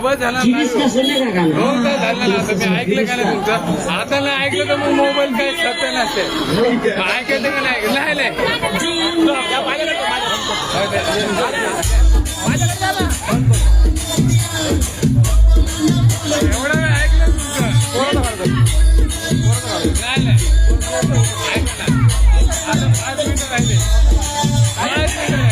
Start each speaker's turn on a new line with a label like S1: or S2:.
S1: बस झाला ना. 2 तास झालं ना. आता मी ऐकलं का नाही तुमचं. आता नाही ऐकलं तर मग मोबाईल काही सत्य नसते. ऐकायचं का नाही. नाही एवढं मी ऐकलं तुमचं. नाही ऐका ना. आता 5 मिनिटं राहिले. 5 मिनिटं आले.